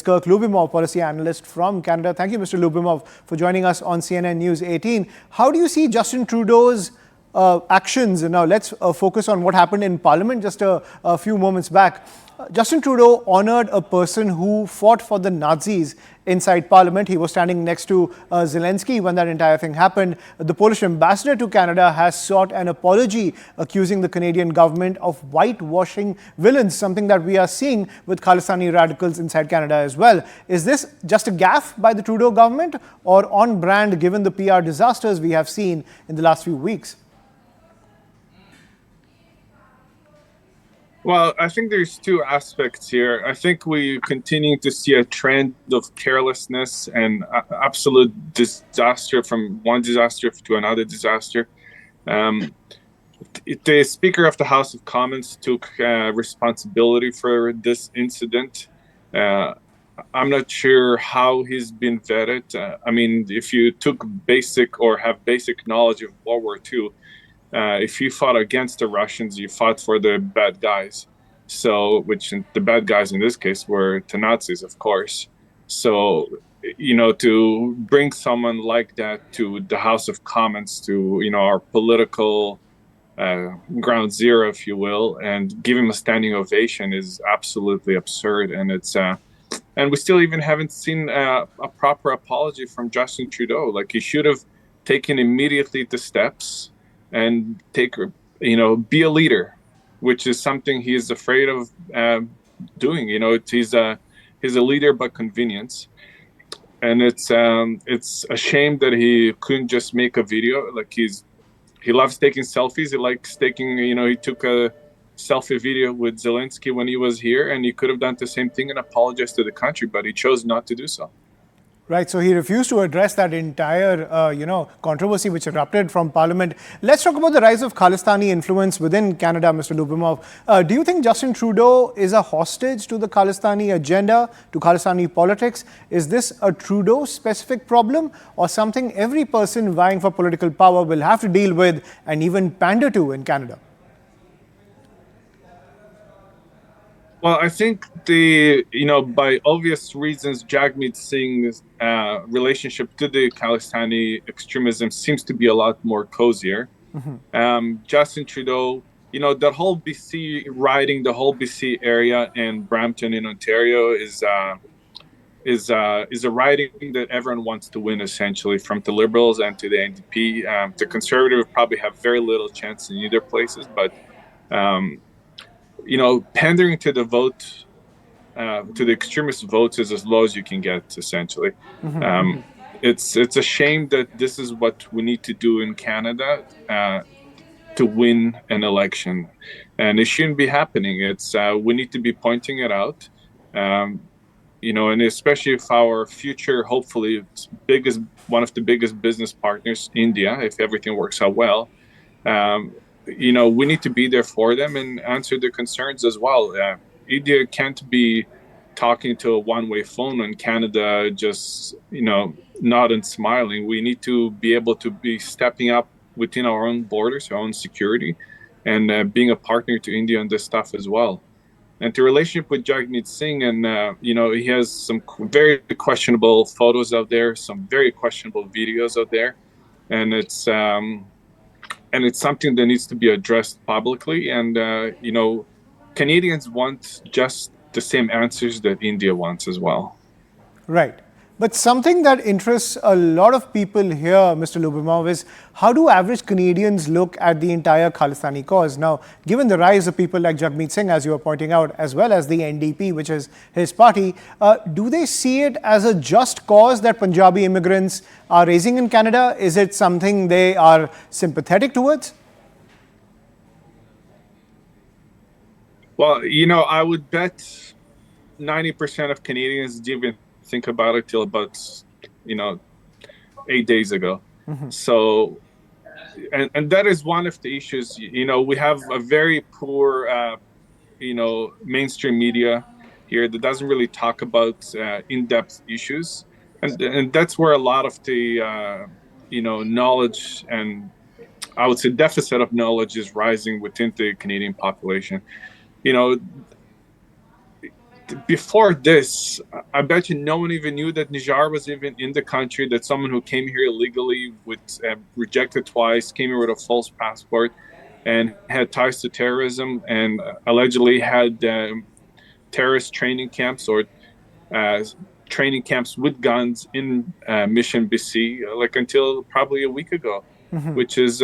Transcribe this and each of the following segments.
Kirk Lubimov, policy analyst from Canada. Thank you, Mr. Lubimov, for joining us on CNN News 18. How do you see Justin Trudeau's actions? Now, let's focus on what happened in Parliament just a few moments back. Justin Trudeau honored a person who fought for the Nazis inside Parliament. He was standing next to Zelensky when that entire thing happened. The Polish ambassador to Canada has sought an apology, accusing the Canadian government of whitewashing villains, something that we are seeing with Khalistani radicals inside Canada as well. Is this just a gaffe by the Trudeau government or on brand given the PR disasters we have seen in the last few weeks? Well, I think there's two aspects here. I think we continue to see a trend of carelessness and absolute disaster from one disaster to another disaster. The Speaker of the House of Commons took responsibility for this incident. I'm not sure how he's been vetted. I mean, if you took basic or have basic knowledge of World War II, if you fought against the Russians, you fought for the bad guys. So, which the bad guys in this case were the Nazis, of course. So, to bring someone like that to the House of Commons, to, our political ground zero, if you will, and give him a standing ovation is absolutely absurd. And and we still even haven't seen a proper apology from Justin Trudeau. Like, he should have taken immediately the steps and be a leader, which is something he is afraid of doing. He's a leader by convenience, and it's a shame that he couldn't just make a video. Like, he loves taking selfies. He likes taking. He took a selfie video with Zelensky when he was here, and he could have done the same thing and apologized to the country, but he chose not to do so. Right, so he refused to address that entire, controversy which erupted from Parliament. Let's talk about the rise of Khalistani influence within Canada, Mr. Lubimov. Do you think Justin Trudeau is a hostage to the Khalistani agenda, to Khalistani politics? Is this a Trudeau-specific problem or something every person vying for political power will have to deal with and even pander to in Canada? Well, I think by obvious reasons, Jagmeet Singh's relationship to the Khalistani extremism seems to be a lot more cozier. Mm-hmm. Justin Trudeau, that whole BC riding, the whole BC area and Brampton in Ontario is a riding that everyone wants to win, essentially, from the Liberals and to the NDP. The Conservatives probably have very little chance in either places, but pandering to the vote, to the extremist votes is as low as you can get, essentially. Mm-hmm. It's a shame that this is what we need to do in Canada to win an election, and it shouldn't be happening. We need to be pointing it out, and especially if our future, hopefully, one of the biggest business partners, India, if everything works out well. We need to be there for them and answer their concerns as well. India can't be talking to a one-way phone and Canada just, nod and smiling. We need to be able to be stepping up within our own borders, our own security, and being a partner to India on this stuff as well. And the relationship with Jagmeet Singh, and, he has some very questionable photos out there, some very questionable videos out there. And it's something that needs to be addressed publicly. And, Canadians want just the same answers that India wants as well. Right. But something that interests a lot of people here, Mr. Lubimov, is how do average Canadians look at the entire Khalistani cause? Now, given the rise of people like Jagmeet Singh, as you were pointing out, as well as the NDP, which is his party, do they see it as a just cause that Punjabi immigrants are raising in Canada? Is it something they are sympathetic towards? Well, I would bet 90% of Canadians didn't think about it till about 8 days ago. Mm-hmm. So and that is one of the issues. We have a very poor mainstream media here that doesn't really talk about in-depth issues, and that's where a lot of the knowledge, and I would say deficit of knowledge, is rising within the Canadian population. before this, I bet you no one even knew that Nijar was even in the country, that someone who came here illegally, with rejected twice, came here with a false passport and had ties to terrorism, and allegedly had terrorist training camps, or uh, training camps with guns in Mission BC, like until probably a week ago, which is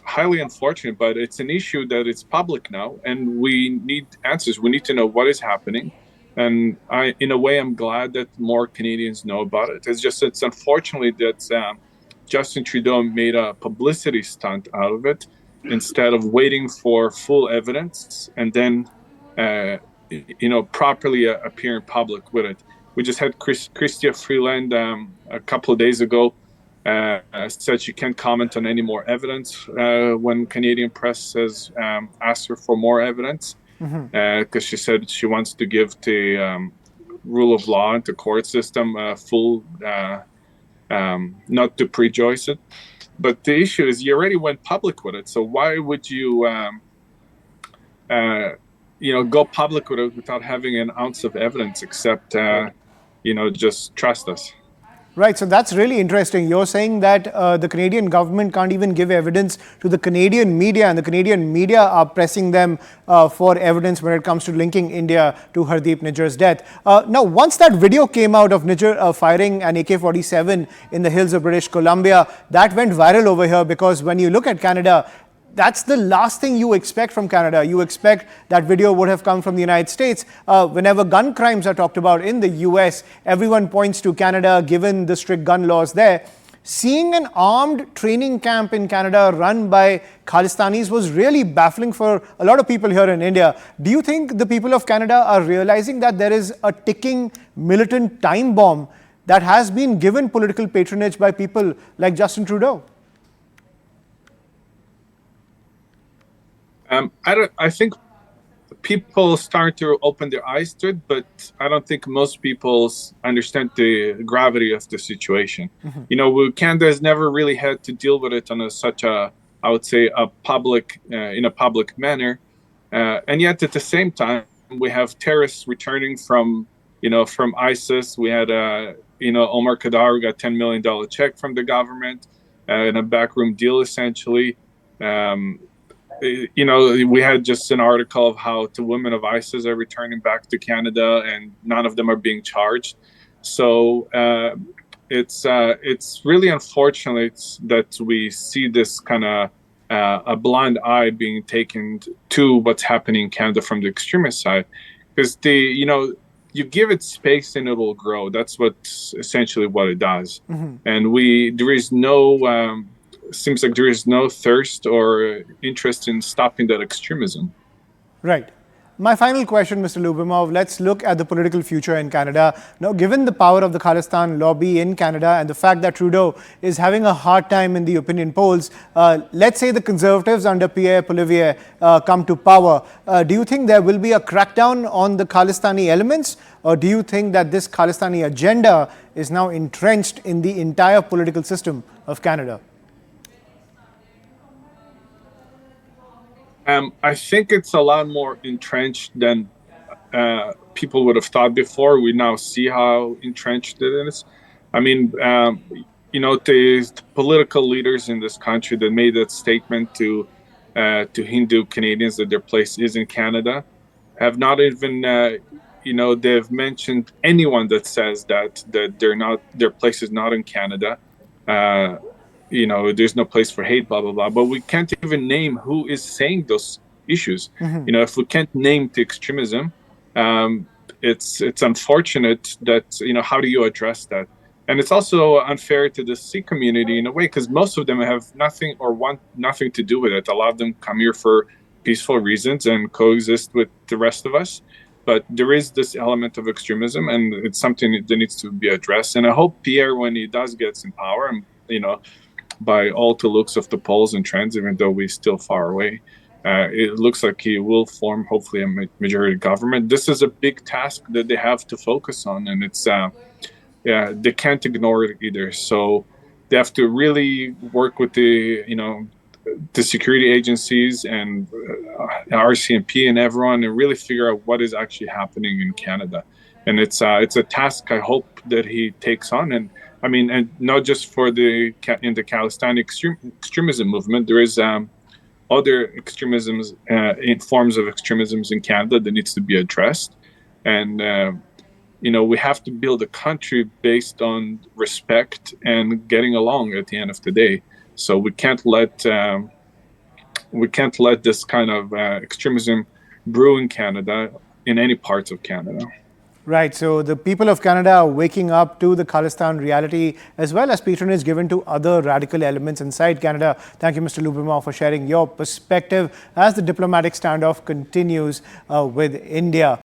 highly unfortunate. But it's an issue that it's public now, and we need answers. We need to know what is happening. And in a way, I'm glad that more Canadians know about it. It's unfortunately that Justin Trudeau made a publicity stunt out of it instead of waiting for full evidence and then properly appear in public with it. We just had Chrystia Freeland a couple of days ago said she can't comment on any more evidence when Canadian press has asked her for more evidence, because she said she wants to give the rule of law and the court system full, not to prejudice it. But the issue is you already went public with it, so why would you go public with it without having an ounce of evidence except just trust us? Right, so that's really interesting. You're saying that the Canadian government can't even give evidence to the Canadian media, and the Canadian media are pressing them for evidence when it comes to linking India to Hardeep Nijjar's death. Now, once that video came out of Nijjar firing an AK-47 in the hills of British Columbia, that went viral over here, because when you look at Canada, that's the last thing you expect from Canada. You expect that video would have come from the United States. Whenever gun crimes are talked about in the US, everyone points to Canada, given the strict gun laws there. Seeing an armed training camp in Canada run by Khalistanis was really baffling for a lot of people here in India. Do you think the people of Canada are realizing that there is a ticking militant time bomb that has been given political patronage by people like Justin Trudeau? I think people start to open their eyes to it, but I don't think most people understand the gravity of the situation. Canada has never really had to deal with it on I would say, in a public manner, and yet at the same time, we have terrorists returning from ISIS. We had Omar Khadr, who got $10 million check from the government in a backroom deal, essentially. We had just an article of how 2 women of ISIS are returning back to Canada, and none of them are being charged. So it's really unfortunate that we see this kind of a blind eye being taken to what's happening in Canada from the extremist side, because you give it space and it will grow. That's essentially what it does. And there is no. Seems like there is no thirst or interest in stopping that extremism. Right. My final question, Mr. Lyubimov, let's look at the political future in Canada. Now, given the power of the Khalistan lobby in Canada and the fact that Trudeau is having a hard time in the opinion polls, let's say the Conservatives under Pierre Poilievre come to power. Do you think there will be a crackdown on the Khalistani elements, or do you think that this Khalistani agenda is now entrenched in the entire political system of Canada? I think it's a lot more entrenched than people would have thought before. We now see how entrenched it is. I mean, the political leaders in this country that made that statement to Hindu Canadians that their place is in Canada have not even, they've mentioned anyone that says that their place is not in Canada. There's no place for hate, blah, blah, blah. But we can't even name who is saying those issues. If we can't name the extremism, it's unfortunate that, how do you address that? And it's also unfair to the Sikh community in a way, because most of them have nothing or want nothing to do with it. A lot of them come here for peaceful reasons and coexist with the rest of us. But there is this element of extremism, and it's something that needs to be addressed. And I hope Pierre, when he does get in power, and by all the looks of the polls and trends, even though we're still far away, it looks like he will form, hopefully, a majority government. This is a big task that they have to focus on, and it's they can't ignore it either. So they have to really work with the the security agencies and RCMP and everyone, and really figure out what is actually happening in Canada. And it's a task I hope that he takes on. And I mean, and not just for the in the Khalistani extremism movement. There is other extremisms, in forms of extremisms in Canada that needs to be addressed. And we have to build a country based on respect and getting along at the end of the day. So we can't let this kind of extremism brew in Canada, in any parts of Canada. Right. So the people of Canada are waking up to the Khalistan reality, as well as patronage given to other radical elements inside Canada. Thank you, Mr. Lubimov, for sharing your perspective as the diplomatic standoff continues with India.